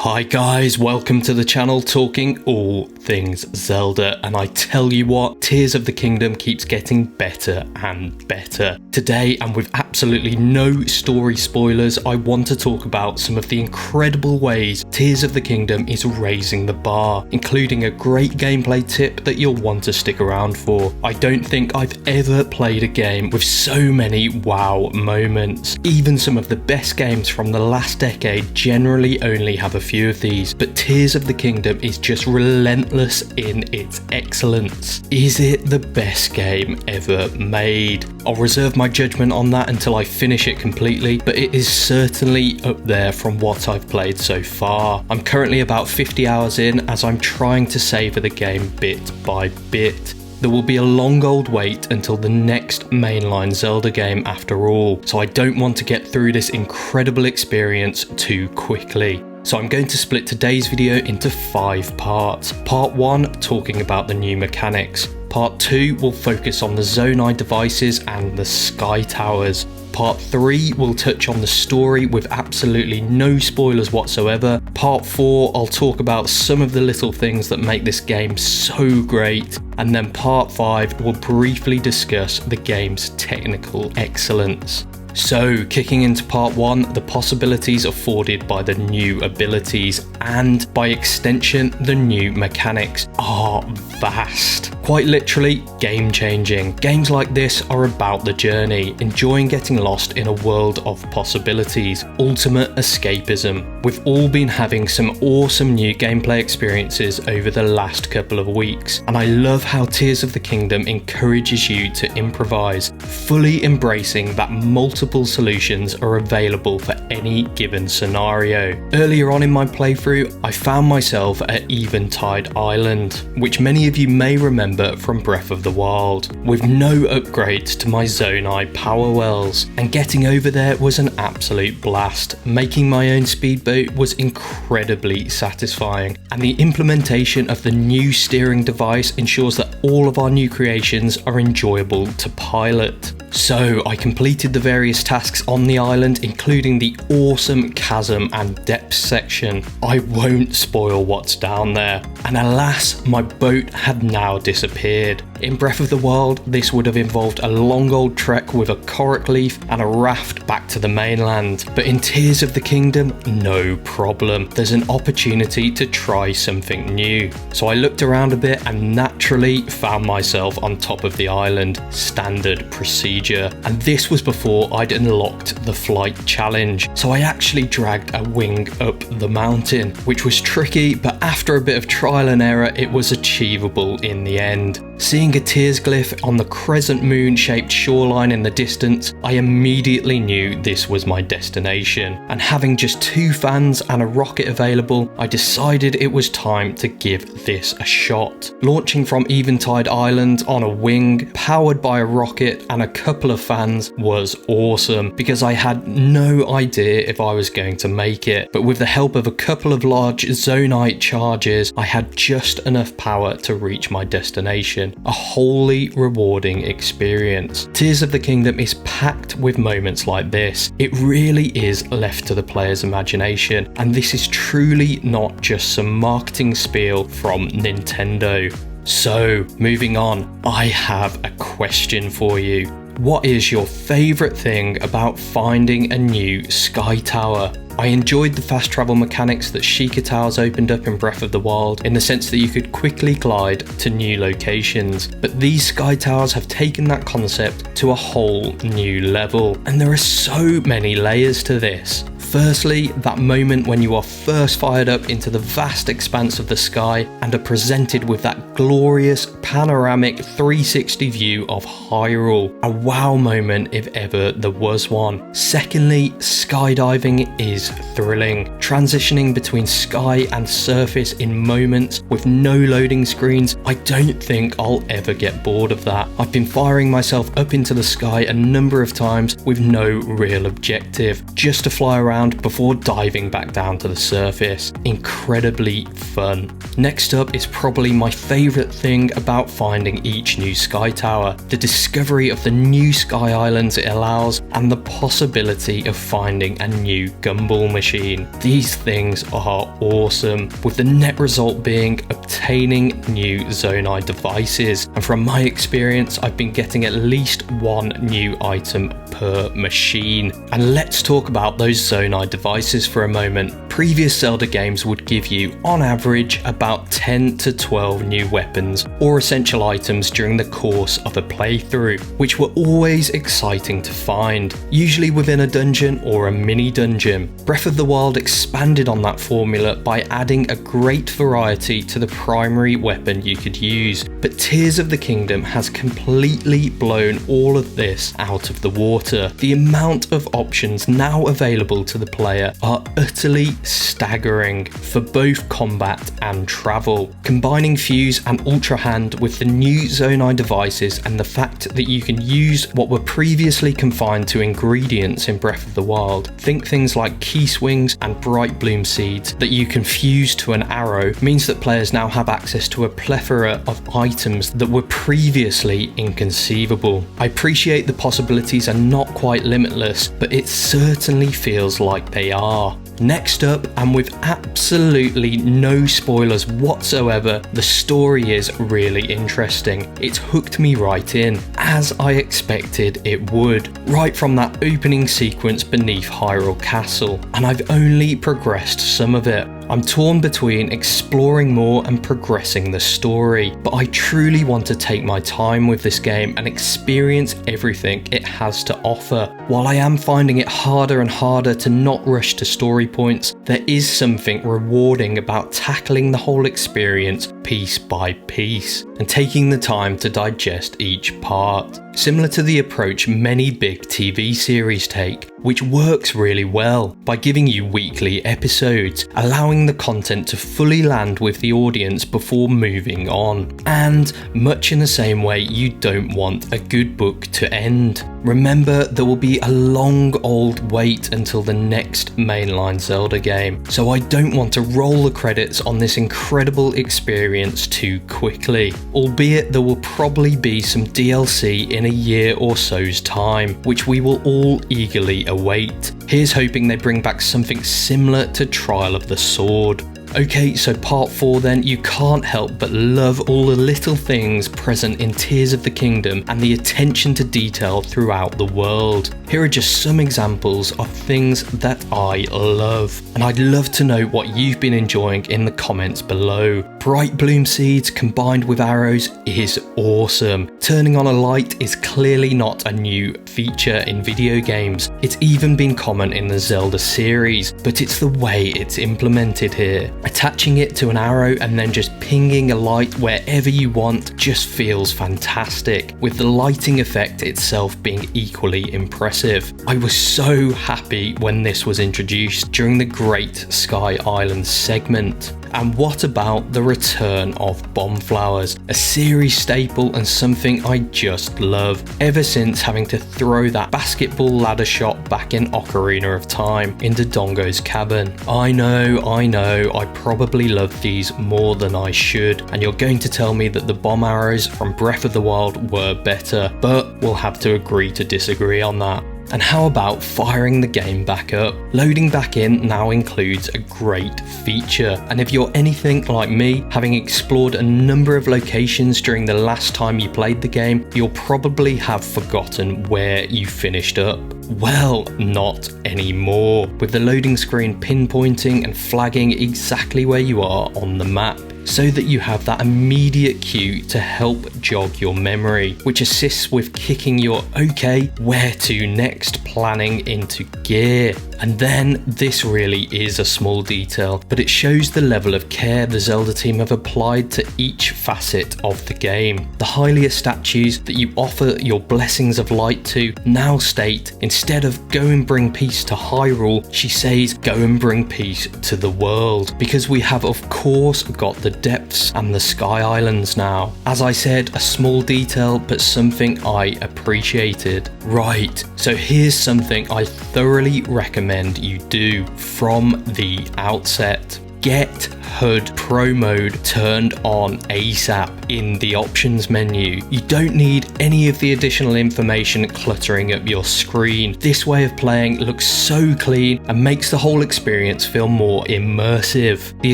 Hi guys, welcome to the channel talking all things Zelda, and I tell you what, Tears of the Kingdom keeps getting better and better. Today, and with absolutely no story spoilers, I want to talk about some of the incredible ways Tears of the Kingdom is raising the bar, including a great gameplay tip that you'll want to stick around for. I don't think I've ever played a game with so many wow moments. Even some of the best games from the last decade generally only have a few of these, but Tears of the Kingdom is just relentless in its excellence. Is it the best game ever made? I'll reserve my judgment on that until I finish it completely, but it is certainly up there from what I've played so far. I'm currently about 50 hours in as I'm trying to savour the game bit by bit. There will be a long old wait until the next mainline Zelda game after all, so I don't want to get through this incredible experience too quickly. So I'm going to split today's video into 5 parts. Part 1 talking about the new mechanics. Part 2 will focus on the Zonai devices and the Sky Towers. Part 3 will touch on the story with absolutely no spoilers whatsoever. Part 4 I'll talk about some of the little things that make this game so great. And then Part 5 will briefly discuss the game's technical excellence. So, kicking into part 1, the possibilities afforded by the new abilities and, by extension, the new mechanics are vast. Quite literally, game-changing. Games like this are about the journey, enjoying getting lost in a world of possibilities, ultimate escapism. We've all been having some awesome new gameplay experiences over the last couple of weeks, and I love how Tears of the Kingdom encourages you to improvise, fully embracing that multiple solutions are available for any given scenario. Earlier on in my playthrough, I found myself at Eventide Island, which many of you may remember from Breath of the Wild, with no upgrades to my Zonai power wells, and getting over there was an absolute blast. Making my own speedboat was incredibly satisfying, and the implementation of the new steering device ensures that all of our new creations are enjoyable to pilot. So I completed the various tasks on the island, including the awesome chasm and depth section. I won't spoil what's down there, and alas, my boat had now disappeared. In Breath of the Wild, this would have involved a long old trek with a korok leaf and a raft back to the mainland, but in Tears of the Kingdom, no problem. There's an opportunity to try something new. So I looked around a bit and naturally found myself on top of the island, standard procedure, and this was before I'd unlocked the flight challenge. So I actually dragged a wing up the mountain, which was tricky, but after a bit of trial and error, it was achievable in the end. Seeing a tears glyph on the crescent moon shaped shoreline in the distance, I immediately knew this was my destination, and having just 2 fans and a rocket available, I decided it was time to give this a shot. Launching from Eventide Island on a wing, powered by a rocket and a couple of fans was awesome, because I had no idea if I was going to make it, but with the help of a couple of large Zonite charges, I had just enough power to reach my destination. A wholly rewarding experience. Tears of the Kingdom is packed with moments like this. It really is left to the player's imagination, and this is truly not just some marketing spiel from Nintendo. So, moving on, I have a question for you. What is your favourite thing about finding a new Sky Tower? I enjoyed the fast travel mechanics that Sheikah Towers opened up in Breath of the Wild, in the sense that you could quickly glide to new locations, but these Sky Towers have taken that concept to a whole new level, and there are so many layers to this. Firstly, that moment when you are first fired up into the vast expanse of the sky and are presented with that glorious panoramic 360 view of Hyrule. A wow moment if ever there was one. Secondly, skydiving is thrilling. Transitioning between sky and surface in moments with no loading screens, I don't think I'll ever get bored of that. I've been firing myself up into the sky a number of times with no real objective, just to fly around around before diving back down to the surface. Incredibly fun. Next up is probably my favourite thing about finding each new sky tower, the discovery of the new sky islands it allows and the possibility of finding a new gumball machine. These things are awesome, with the net result being obtaining new Zonai devices, and from my experience I've been getting at least one new item per machine. And let's talk about those Zonai devices for a moment. Previous Zelda games would give you, on average, about 10 to 12 new weapons or essential items during the course of a playthrough, which were always exciting to find, usually within a dungeon or a mini dungeon. Breath of the Wild expanded on that formula by adding a great variety to the primary weapon you could use, but Tears of the Kingdom has completely blown all of this out of the water. The amount of options now available to the player are utterly staggering for both combat and travel. Combining Fuse and Ultra Hand with the new Zonai devices and the fact that you can use what were previously confined to ingredients in Breath of the Wild, think things like Key Swings and Bright Bloom Seeds that you can fuse to an arrow, means that players now have access to a plethora of items that were previously inconceivable. I appreciate the possibilities are not quite limitless, but it certainly feels like they are. Next up, and with absolutely no spoilers whatsoever, the story is really interesting. It's hooked me right in, as I expected it would, right from that opening sequence beneath Hyrule Castle, and I've only progressed some of it. I'm torn between exploring more and progressing the story, but I truly want to take my time with this game and experience everything it has to offer. While I am finding it harder and harder to not rush to story points, there is something rewarding about tackling the whole experience piece by piece and taking the time to digest each part. Similar to the approach many big TV series take, which works really well by giving you weekly episodes, allowing the content to fully land with the audience before moving on. And much in the same way you don't want a good book to end. Remember, there will be a long old wait until the next mainline Zelda game, so I don't want to roll the credits on this incredible experience too quickly, albeit there will probably be some DLC in a year or so's time, which we will all eagerly await. Here's hoping they bring back something similar to Trial of the Sword. Okay, so part 4 then. You can't help but love all the little things present in Tears of the Kingdom and the attention to detail throughout the world. Here are just some examples of things that I love, and I'd love to know what you've been enjoying in the comments below. Bright Bloom Seeds combined with arrows is awesome. Turning on a light is clearly not a new feature in video games. It's even been common in the Zelda series, but it's the way it's implemented here. Attaching it to an arrow and then just pinging a light wherever you want just feels fantastic, with the lighting effect itself being equally impressive. I was so happy when this was introduced during the Great Sky Island segment. And what about the return of Bomb Flowers, a series staple and something I just love, ever since having to throw that basketball ladder shot back in Ocarina of Time into Dongo's cabin. I know, I probably love these more than I should, and you're going to tell me that the bomb arrows from Breath of the Wild were better, but we'll have to agree to disagree on that. And how about firing the game back up? Loading back in now includes a great feature, and if you're anything like me, having explored a number of locations during the last time you played the game, you'll probably have forgotten where you finished up. Well, not anymore, with the loading screen pinpointing and flagging exactly where you are on the map, so that you have that immediate cue to help jog your memory, which assists with kicking your okay, where to next planning into gear. And then this really is a small detail, but it shows the level of care the Zelda team have applied to each facet of the game. The Hylia statues that you offer your blessings of light to now state, instead of go and bring peace to Hyrule, she says go and bring peace to the world, because we have of course got the depths and the Sky Islands now. As I said, a small detail, but something I appreciated. Right, so here's something I thoroughly recommend recommend you do from the outset. Get HUD Pro Mode turned on ASAP in the options menu. You don't need any of the additional information cluttering up your screen. This way of playing looks so clean and makes the whole experience feel more immersive. The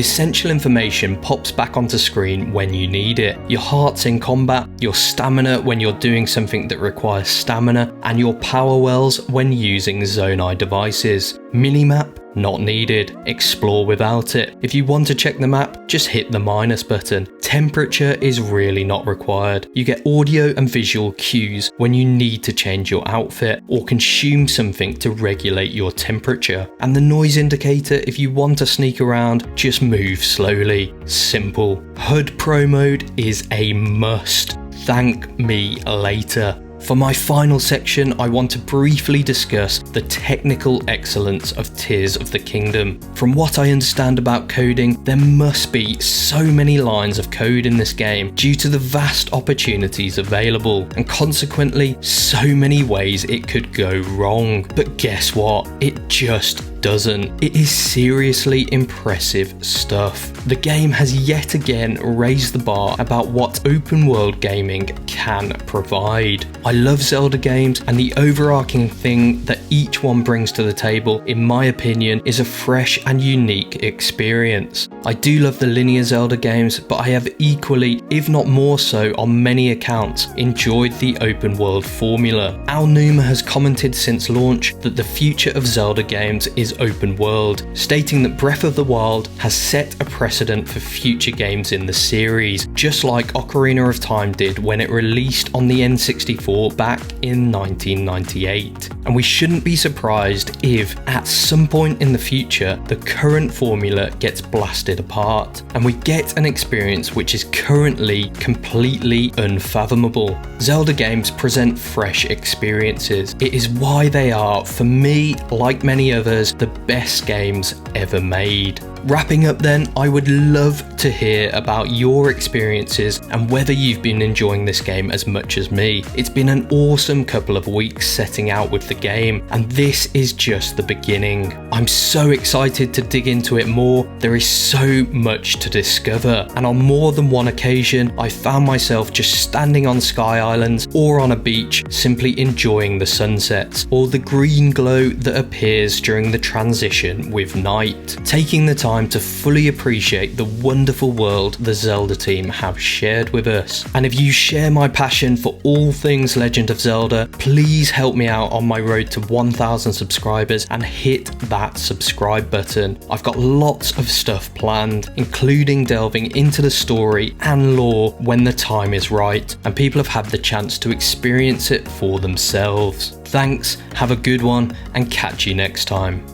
essential information pops back onto screen when you need it. Your hearts in combat, your stamina when you're doing something that requires stamina, and your power wells when using Zonai devices. Minimap? Not needed. Explore without it. If you want to check the map, just hit the minus button. Temperature is really not required. You get audio and visual cues when you need to change your outfit or consume something to regulate your temperature. And the noise indicator, if you want to sneak around, just move slowly. Simple. HUD Pro Mode is a must. Thank me later. For my final section, I want to briefly discuss the technical excellence of Tears of the Kingdom. From what I understand about coding, there must be so many lines of code in this game due to the vast opportunities available, and consequently so many ways it could go wrong. But guess what? It just doesn't. It is seriously impressive stuff. The game has yet again raised the bar about what open world gaming can provide. I love Zelda games, and the overarching thing that each one brings to the table, in my opinion, is a fresh and unique experience. I do love the linear Zelda games, but I have equally, if not more so on many accounts, enjoyed the open world formula. Al Numa has commented since launch that the future of Zelda games is open world, stating that Breath of the Wild has set a precedent for future games in the series, just like Ocarina of Time did when it released on the N64 back in 1998. And we shouldn't be surprised if, at some point in the future, the current formula gets blasted apart, and we get an experience which is currently completely unfathomable. Zelda games present fresh experiences. It is why they are, for me, like many others, the best games ever made. Wrapping up then, I would love to hear about your experiences and whether you've been enjoying this game as much as me. It's been an awesome couple of weeks setting out with the game, and this is just the beginning. I'm so excited to dig into it more. There is so much to discover, and on more than one occasion, I found myself just standing on sky islands or on a beach, simply enjoying the sunsets or the green glow that appears during the transition with night, taking the time to fully appreciate the wonderful world the Zelda team have shared with us. And if you share my passion for all things Legend of Zelda, please help me out on my road to 1,000 subscribers and hit that subscribe button. I've got lots of stuff planned, including delving into the story and lore when the time is right and people have had the chance to experience it for themselves. Thanks, have a good one, and catch you next time.